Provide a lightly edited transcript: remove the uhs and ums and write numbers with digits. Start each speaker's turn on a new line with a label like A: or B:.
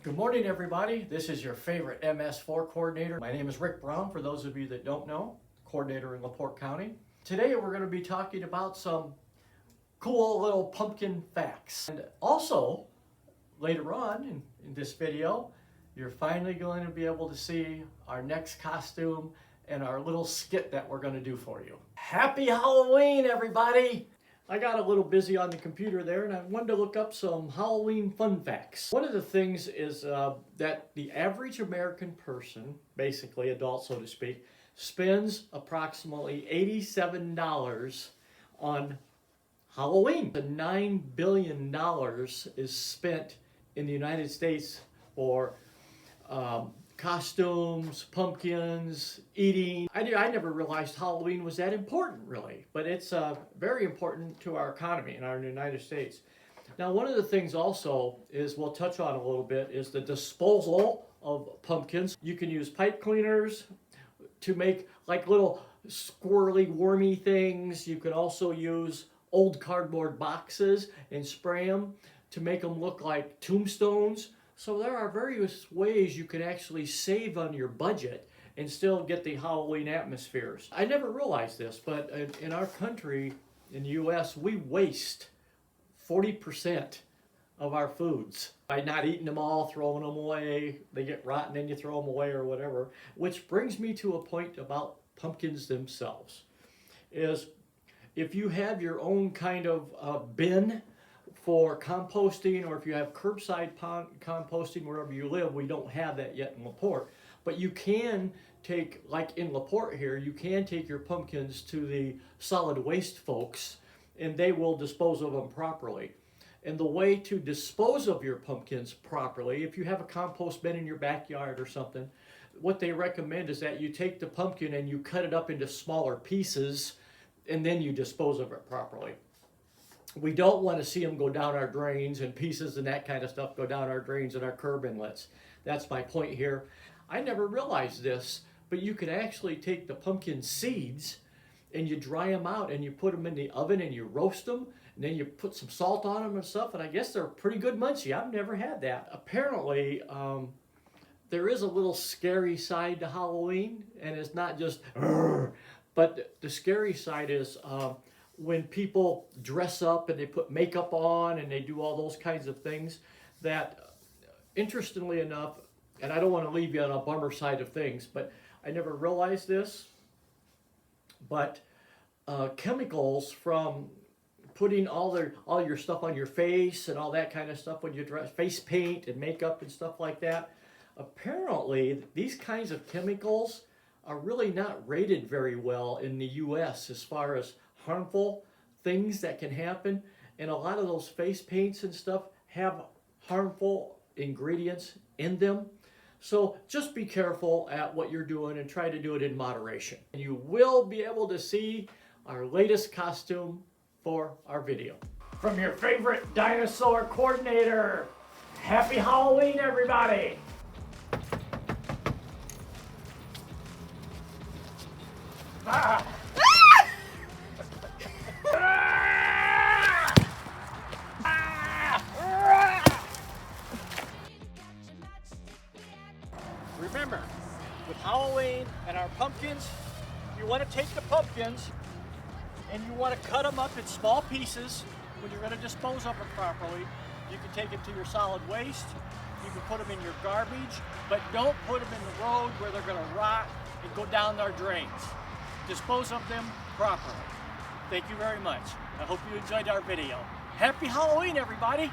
A: Good morning, everybody. This is your favorite MS4 coordinator. My name is Rick Brown, for those of you that don't know, coordinator in LaPorte County. Today we're going to be talking about some cool little pumpkin facts. And also, later on in this video, you're finally going to be able to see our next costume and our little skit that we're going to do for you. Happy Halloween, everybody! I got a little busy on the computer there and I wanted to look up some Halloween fun facts. One of the things is that the average American person, basically adult so to speak, spends approximately $87 on Halloween. The $9 billion is spent in the United States for costumes, pumpkins, eating. I never realized Halloween was that important, really, but it's very important to our economy in our United States. Now, one of the things also is, we'll touch on a little bit, is the disposal of pumpkins. You can use pipe cleaners to make like little squirrely, wormy things. You can also use old cardboard boxes and spray them to make them look like tombstones. So there are various ways you can actually save on your budget and still get the Halloween atmospheres. I never realized this, but in our country, in the US, we waste 40% of our foods by not eating them all, throwing them away. They get rotten and you throw them away or whatever. Which brings me to a point about pumpkins themselves. Is if you have your own kind of bin for composting, or if you have curbside composting wherever you live, we don't have that yet in LaPorte. But you can take, like in LaPorte here, you can take your pumpkins to the solid waste folks and they will dispose of them properly. And the way to dispose of your pumpkins properly, if you have a compost bin in your backyard or something, what they recommend is that you take the pumpkin and you cut it up into smaller pieces and then you dispose of it properly. We don't want to see them go down our drains, and pieces and that kind of stuff go down our drains and our curb inlets. That's my point here. I never realized this, but you could actually take the pumpkin seeds and you dry them out and you put them in the oven and you roast them, and then you put some salt on them and stuff, and I guess they're pretty good munchy. I've never had that. Apparently, there is a little scary side to Halloween, and it's not just, but the scary side is when people dress up and they put makeup on and they do all those kinds of things that, interestingly enough, and I don't want to leave you on a bummer side of things, but I never realized this, but chemicals from putting all your stuff on your face and all that kind of stuff when you dress, face paint and makeup and stuff like that, apparently these kinds of chemicals are really not rated very well in the US as far as harmful things that can happen, and a lot of those face paints and stuff have harmful ingredients in them. So just be careful at what you're doing and try to do it in moderation. And you will be able to see our latest costume for our video. From your favorite dinosaur coordinator, happy Halloween, everybody! Ah! Remember, with Halloween and our pumpkins, you want to take the pumpkins and you want to cut them up in small pieces when you're going to dispose of them properly. You can take it to your solid waste, you can put them in your garbage, but don't put them in the road where they're going to rot and go down our drains. Dispose of them properly. Thank you very much. I hope you enjoyed our video. Happy Halloween, everybody!